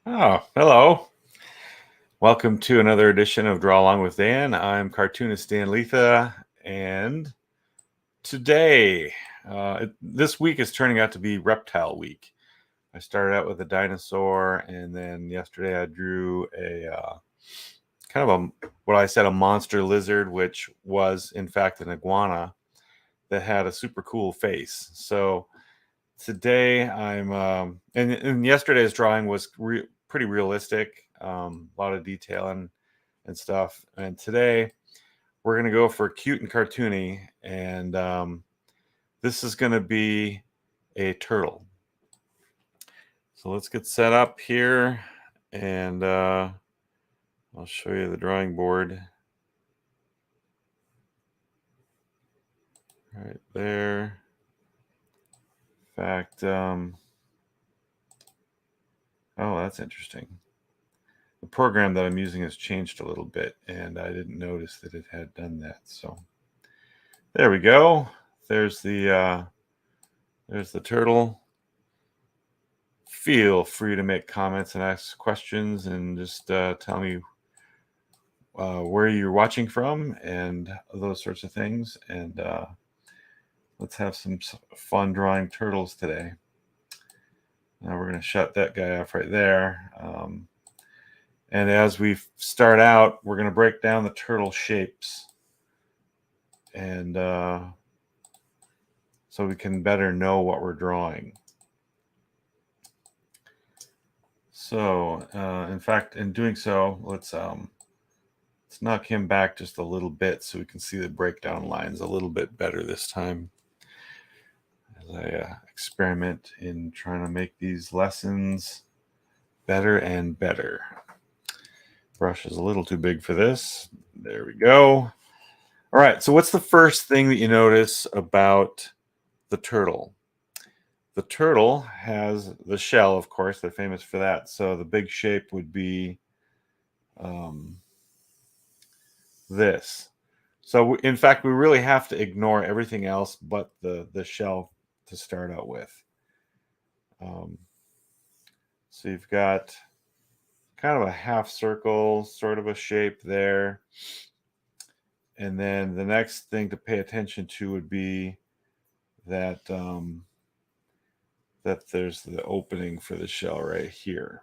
Oh, hello. Welcome to another edition of Draw Along with Dan. I'm cartoonist Dan Lietha, and today, this week is turning out to be Reptile Week. I started out with a dinosaur, and then yesterday I drew a kind of what I said, a monster lizard, which was in fact an iguana that had a super cool face. So today and yesterday's drawing was pretty realistic, a lot of detail and stuff. And today we're going to go for cute and cartoony. And this is going to be a turtle. So let's get set up here, and I'll show you the drawing board right there. In fact, oh, that's interesting. The program that I'm using has changed a little bit, and I didn't notice that it had done that. So there we go. There's the turtle. Feel free to make comments and ask questions, and just tell me where you're watching from and those sorts of things. And let's have some fun drawing turtles today. Now we're going to shut that guy off right there. And as we start out, we're going to break down the turtle shapes, and so we can better know what we're drawing. So, in fact, in doing so, let's knock him back just a little bit so we can see the breakdown lines a little bit better this time, as I experiment in trying to make these lessons better and better. Brush is a little too big for this. There we go. All right, so what's the first thing that you notice about the turtle? The turtle has the shell, of course. They're famous for that. So the big shape would be this. So in fact, we really have to ignore everything else but the shell to start out with. So you've got kind of a half circle sort of a shape there. And then the next thing to pay attention to would be that that there's the opening for the shell right here.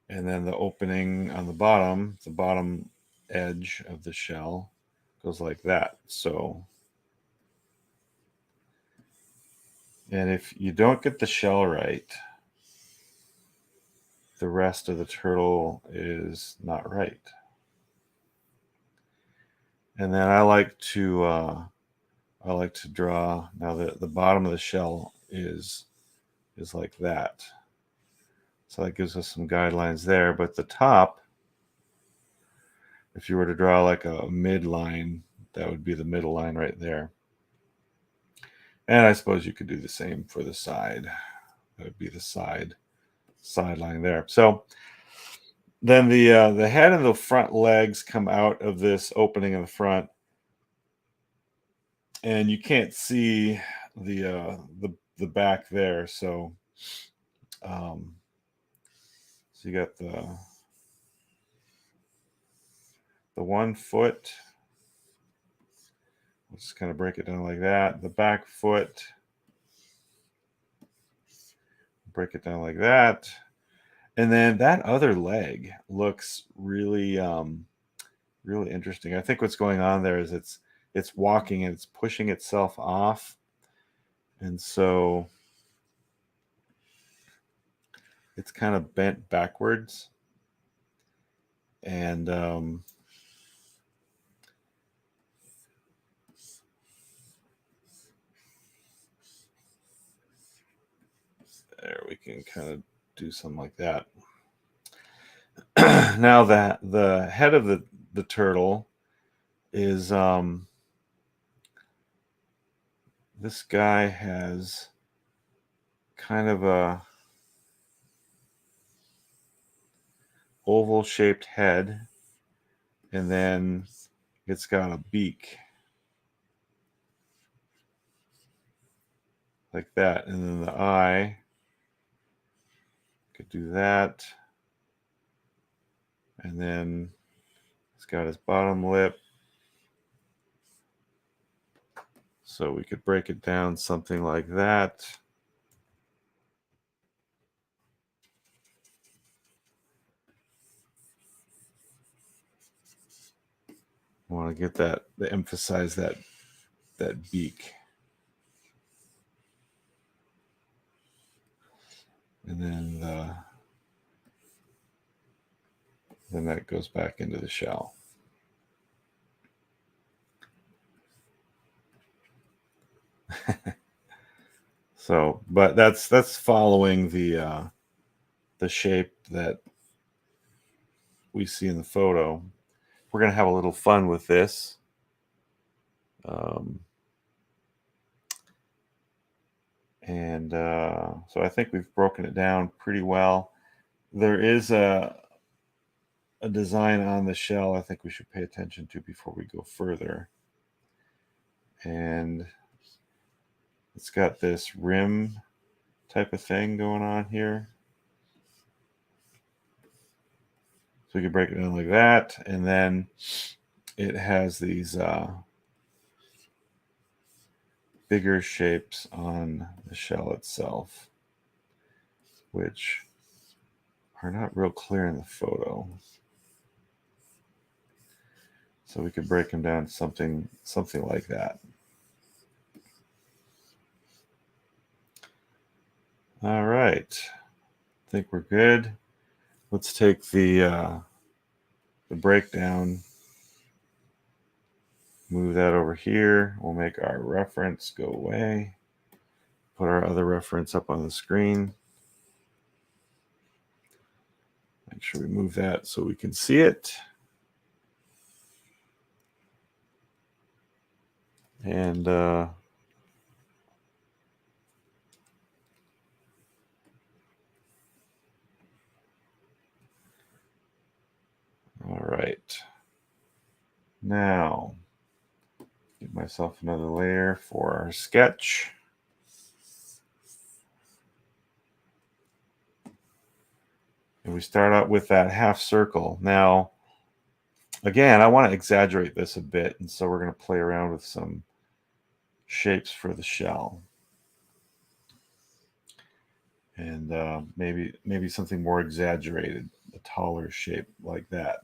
And then the opening on the bottom edge of the shell goes like that. So, and if you don't get the shell right, the rest of the turtle is not right. And then I like to draw, now the bottom of the shell is like that. So that gives us some guidelines there. But the top, if you were to draw like a midline, that would be the middle line right there. And I suppose you could do the same for the side. That would be the side line there. So then the head and the front legs come out of this opening in the front, and you can't see the back there. So so you got the 1 foot. We'll just kind of break it down like that. The back foot, break it down like that. And then that other leg looks really really interesting. I think what's going on there is it's walking and it's pushing itself off. And so it's kind of bent backwards. And there we can kind of do something like that. Now that the head of the turtle is this guy has kind of a oval shaped head, and then it's got a beak like that, and then the eye could do that. And then he's got his bottom lip. So we could break it down something like that. I want to get that, to emphasize that beak. And then that goes back into the shell. So, but that's following the shape that we see in the photo. We're gonna have a little fun with this. So I think we've broken it down pretty well. There is a design on the shell I think we should pay attention to before we go further. And it's got this rim type of thing going on here. So we can break it down like that. And then it has these bigger shapes on the shell itself, which are not real clear in the photo. So we could break them down to something like that. All right, I think we're good. Let's take the breakdown, move that over here. We'll make our reference go away. Put our other reference up on the screen. Make sure we move that so we can see it. And all right. Now, give myself another layer for our sketch. And we start out with that half circle. Now, again, I want to exaggerate this a bit, and so we're going to play around with some shapes for the shell. And maybe something more exaggerated, a taller shape like that.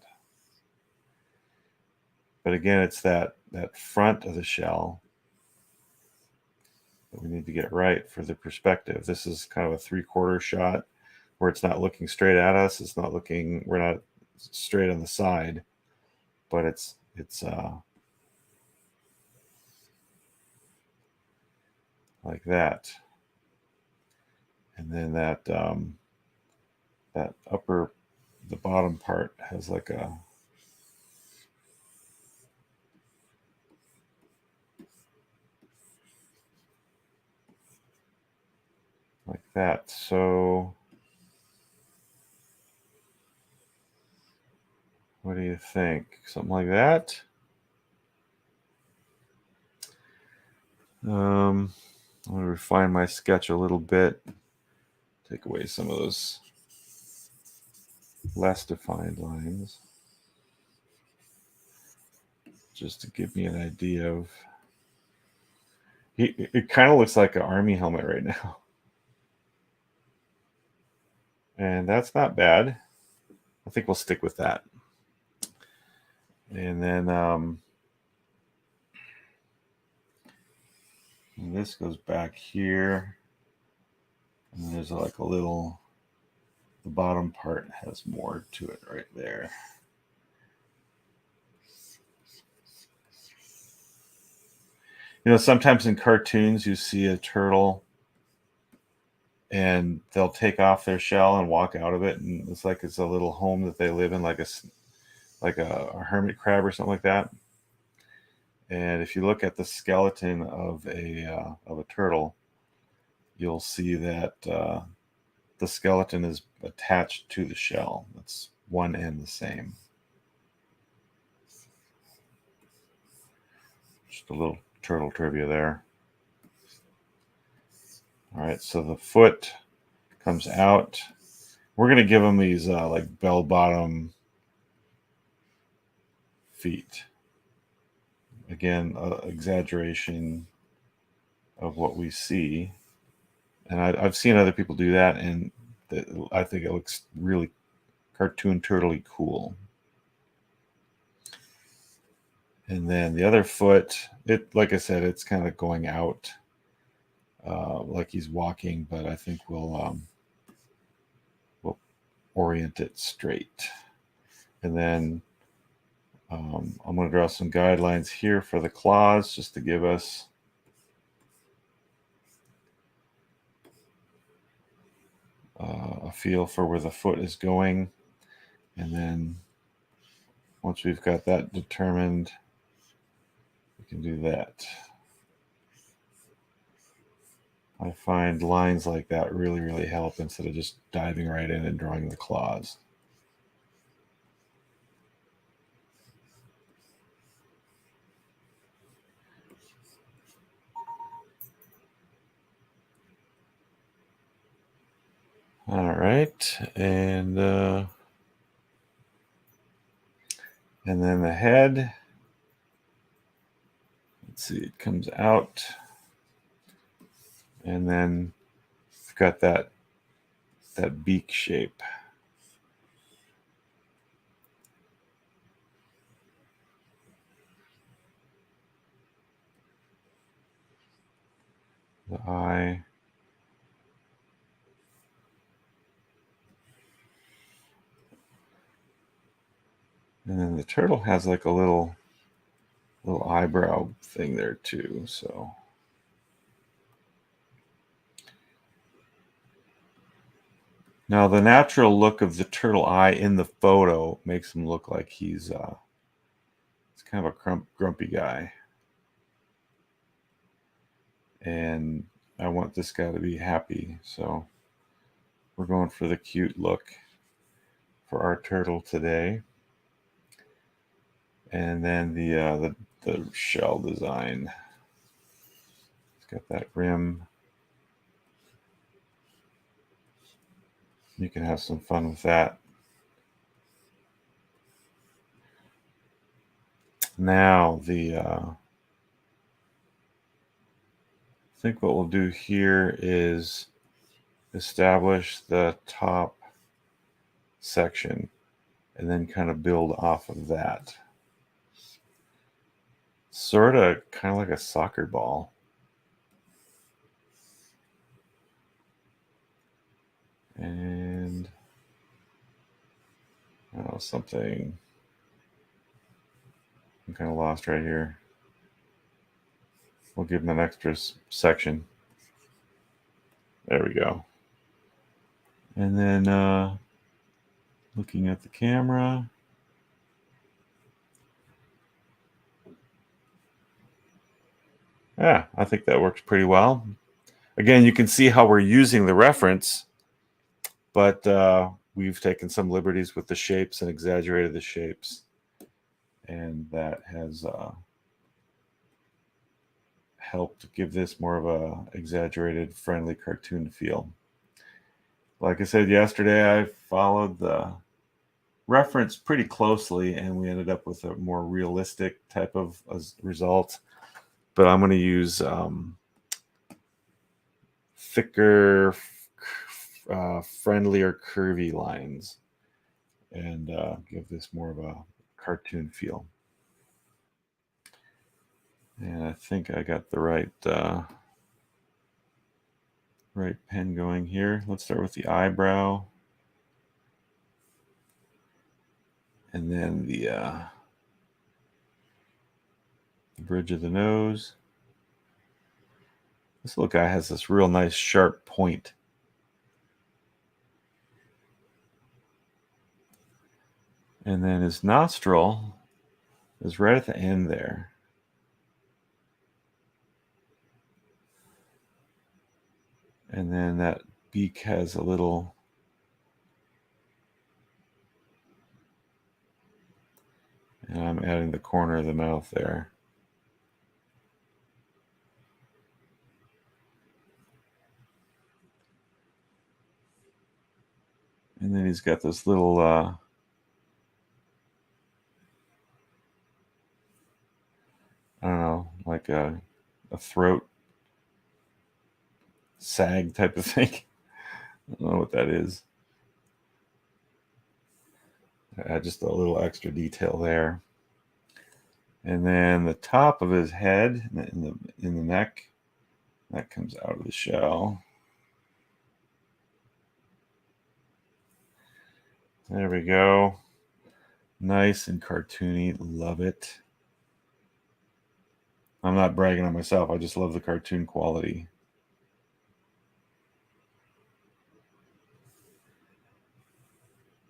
But again, it's that front of the shell that we need to get right for the perspective. This is kind of a 3/4 shot where it's not looking straight at us. It's not looking, we're not straight on the side, but it's like that. And then that the bottom part has like that. So what do you think? Something like that? I'm going to refine my sketch a little bit. Take away some of those less defined lines, just to give me an idea of. It kind of looks like an army helmet right now. And that's not bad. I think we'll stick with that. And then and this goes back here. And there's like a little, the bottom part has more to it right there. You know, sometimes in cartoons you see a turtle and they'll take off their shell and walk out of it, and it's like it's a little home that they live in, like a hermit crab or something like that. And if you look at the skeleton of a turtle, you'll see that the skeleton is attached to the shell. It's one and the same. Just a little turtle trivia there. All right, so the foot comes out. We're going to give him these like bell-bottom feet. Again, exaggeration of what we see. And I've seen other people do that, and I think it looks really cartoon turtly cool. And then the other foot, like I said, it's kind of going out like he's walking, but I think we'll orient it straight. And then I'm going to draw some guidelines here for the claws just to give us a feel for where the foot is going. And then once we've got that determined, we can do that. I find lines like that really, really help instead of just diving right in and drawing the claws. All right, and then the head. Let's see, it comes out, and then we've got that beak shape. The eye. And then the turtle has like a little eyebrow thing there too, so. Now the natural look of the turtle eye in the photo makes him look like he's kind of a grumpy guy. And I want this guy to be happy, so we're going for the cute look for our turtle today. And then the shell design. It's got that rim. You can have some fun with that. Now I think what we'll do here is establish the top section and then kind of build off of that. Sort of kind of like a soccer ball. And something. I'm kind of lost right here. We'll give him an extra section. There we go. And then looking at the camera. Yeah, I think that works pretty well. Again, you can see how we're using the reference, but we've taken some liberties with the shapes and exaggerated the shapes. And that has helped give this more of a exaggerated, friendly cartoon feel. Like I said yesterday, I followed the reference pretty closely, and we ended up with a more realistic type of result. But I'm going to use thicker, friendlier, curvy lines and give this more of a cartoon feel. And I think I got the right pen going here. Let's start with the eyebrow. And then the bridge of the nose. This little guy has this real nice sharp point. And then his nostril is right at the end there. And then that beak has a little and I'm adding the corner of the mouth there. And then he's got this little I don't know, like a throat sag type of thing. I don't know what that is. Just a little extra detail there. And then the top of his head in the neck, that comes out of the shell. There we go. Nice and cartoony. Love it. I'm not bragging on myself. I just love the cartoon quality.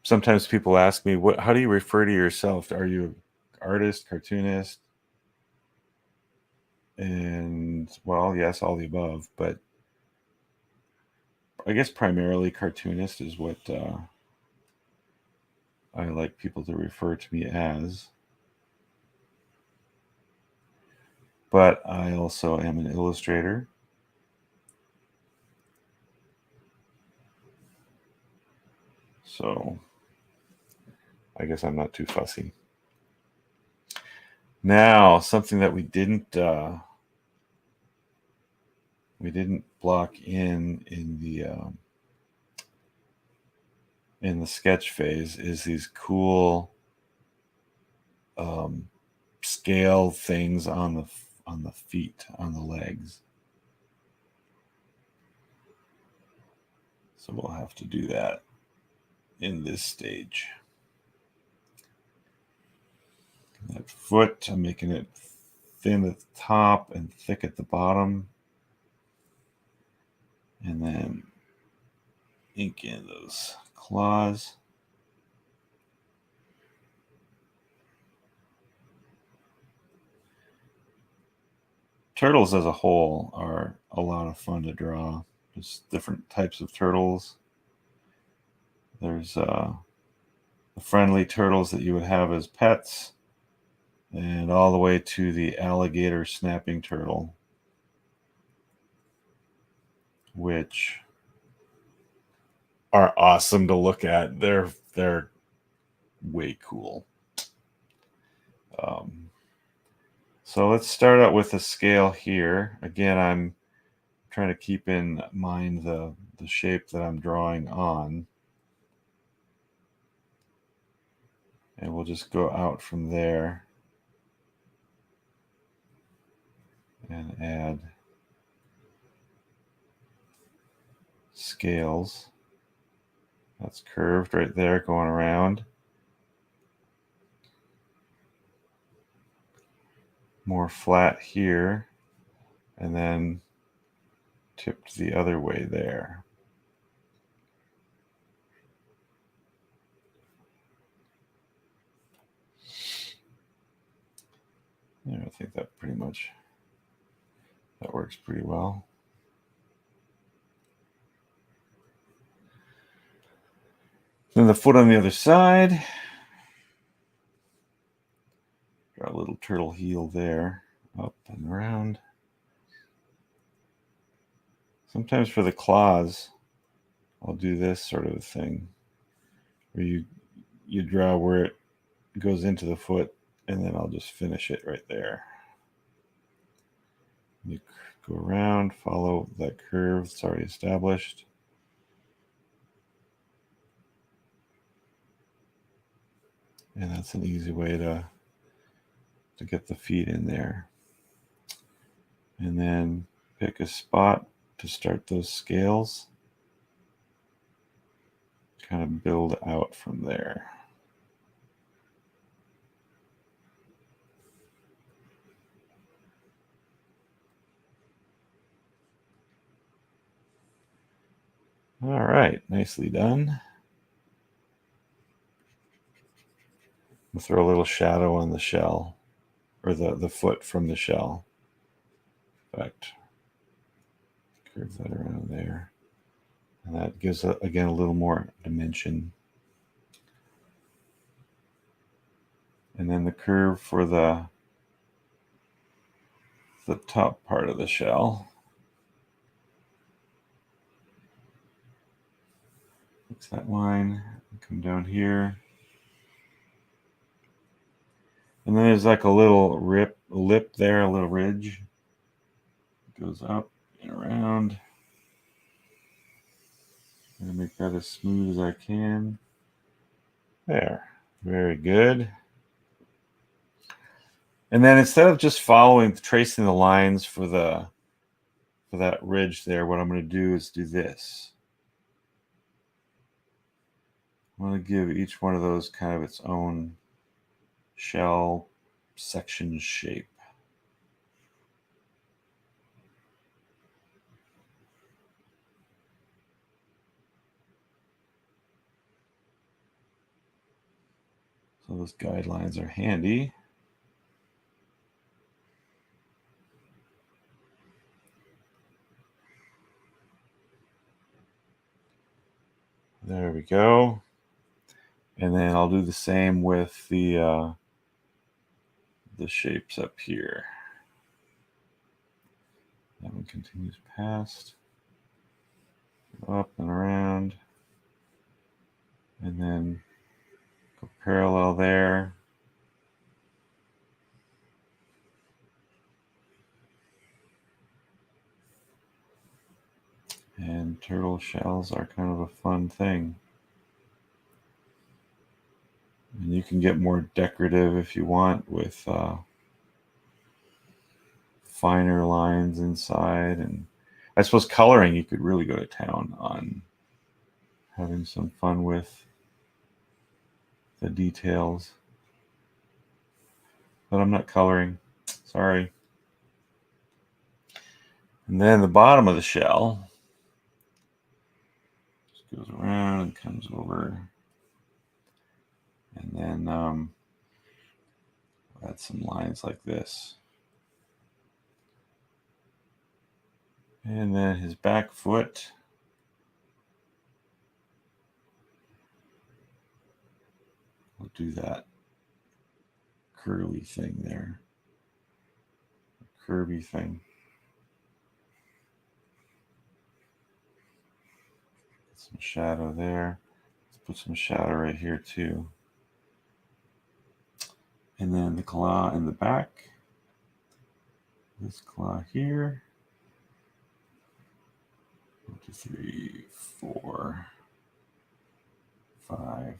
Sometimes people ask me, how do you refer to yourself? Are you an artist, cartoonist? And, well, yes, all the above. But I guess primarily cartoonist is what I like people to refer to me as. But I also am an illustrator. So I guess I'm not too fussy. Now, something that we didn't block in the sketch phase is these cool scale things on the feet, on the legs. So we'll have to do that in this stage. That foot, I'm making it thin at the top and thick at the bottom. And then ink in those claws. Turtles as a whole are a lot of fun to draw. There's different types of turtles. There's the friendly turtles that you would have as pets, and all the way to the alligator snapping turtle, which are awesome to look at. They're way cool. So let's start out with the scale here. Again, I'm trying to keep in mind the shape that I'm drawing on. And we'll just go out from there and add scales. That's curved right there going around. More flat here, and then tipped the other way there. Yeah, I think that works pretty well. Then the foot on the other side. Draw a little turtle heel there, up and around. Sometimes for the claws, I'll do this sort of a thing, where you draw where it goes into the foot, and then I'll just finish it right there. You go around, follow that curve that's already established. And that's an easy way to get the feet in there. And then pick a spot to start those scales. Kind of build out from there. All right, nicely done. We'll throw a little shadow on the shell, or the foot from the shell. In fact, curve that around there. And that gives, again, a little more dimension. And then the curve for the top part of the shell. Fix that line. Come down here. And then there's like a little lip there, a little ridge. It goes up and around. I'm going to make that as smooth as I can. There. Very good. And then instead of just tracing the lines for that ridge there, what I'm going to do is do this. I'm going to give each one of those kind of its own shell section shape. So those guidelines are handy. There we go. And then I'll do the same with the shapes up here. That one continues past, up and around, and then go parallel there. And turtle shells are kind of a fun thing. And you can get more decorative if you want with finer lines inside. And I suppose coloring, you could really go to town on having some fun with the details. But I'm not coloring. Sorry. And then the bottom of the shell just goes around and comes over. And then add some lines like this. And then his back foot. We'll do that curly thing there. Curvy thing. Some shadow there. Let's put some shadow right here too. And then the claw in the back. This claw here. 1, 2, 3, 4, 5.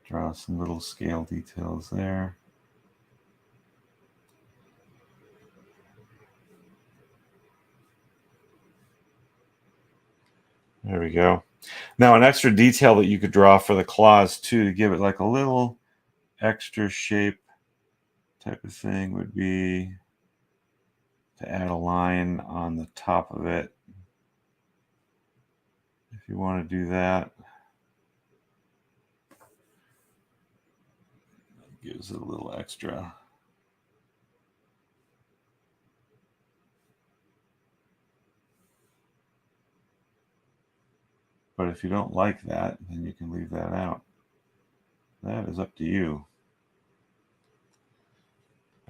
Draw some little scale details there. There we go. Now, an extra detail that you could draw for the claws too, to give it like a little extra shape type of thing, would be to add a line on the top of it. If you want to do that, it gives it a little extra. But if you don't like that, then you can leave that out. That is up to you.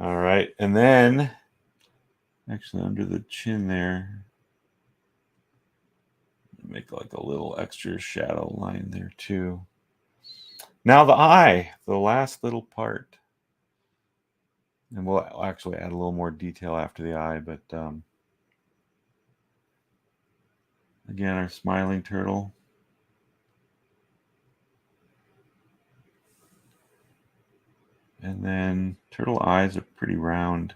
All right, and then actually under the chin there, make like a little extra shadow line there too. Now the eye, the last little part. And we'll actually add a little more detail after the eye, but again, our smiling turtle. And then turtle eyes are pretty round.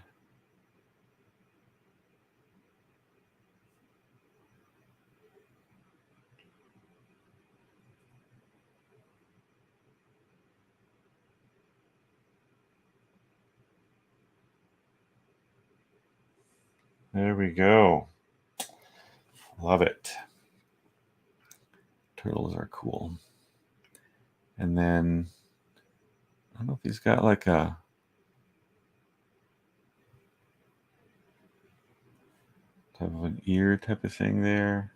There we go. Love it. Turtles are cool. And then, I don't know if he's got like a type of an ear type of thing there.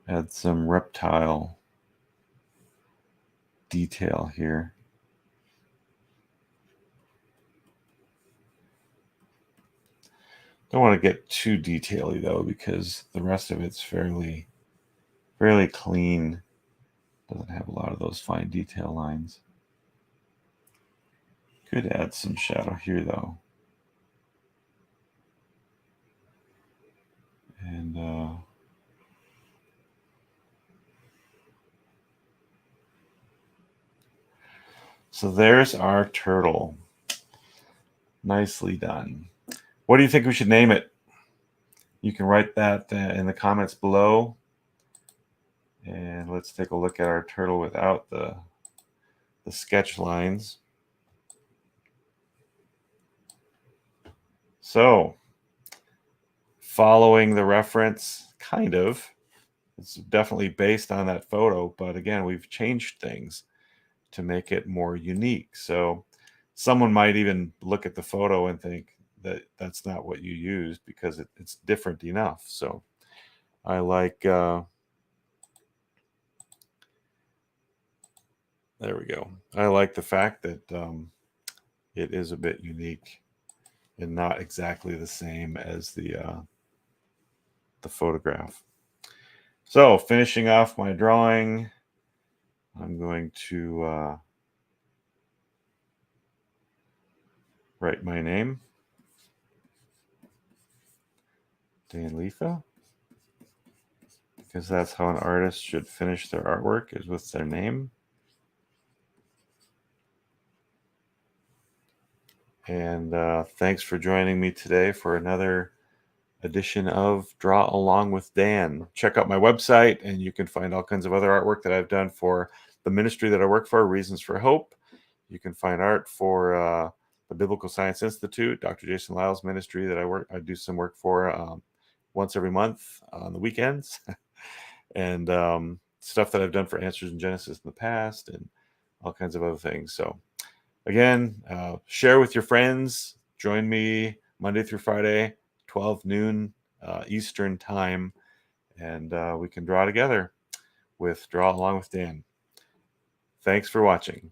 Add some reptile detail here. Don't want to get too detaily though, because the rest of it's fairly clean. Doesn't have a lot of those fine detail lines. Could add some shadow here though. And so there's our turtle. Nicely done. What do you think we should name it? You can write that in the comments below. And let's take a look at our turtle without the sketch lines. So, following the reference, kind of. It's definitely based on that photo, but again, we've changed things to make it more unique. So someone might even look at the photo and think that that's not what you used because it's different enough. So I like, there we go. I like the fact that it is a bit unique and not exactly the same as the photograph. So finishing off my drawing, I'm going to write my name, Dan Lietha, because that's how an artist should finish their artwork, is with their name. And thanks for joining me today for another edition of Draw Along with Dan. Check out my website and you can find all kinds of other artwork that I've done for the ministry that I work for, Reasons for Hope. You can find art for the Biblical Science Institute, Dr. Jason Lyle's ministry that I do some work for once every month on the weekends. And stuff that I've done for Answers in Genesis in the past and all kinds of other things. So again, share with your friends. Join me Monday through Friday, 12 noon Eastern time, and we can draw together with Draw Along with Dan. Thanks for watching.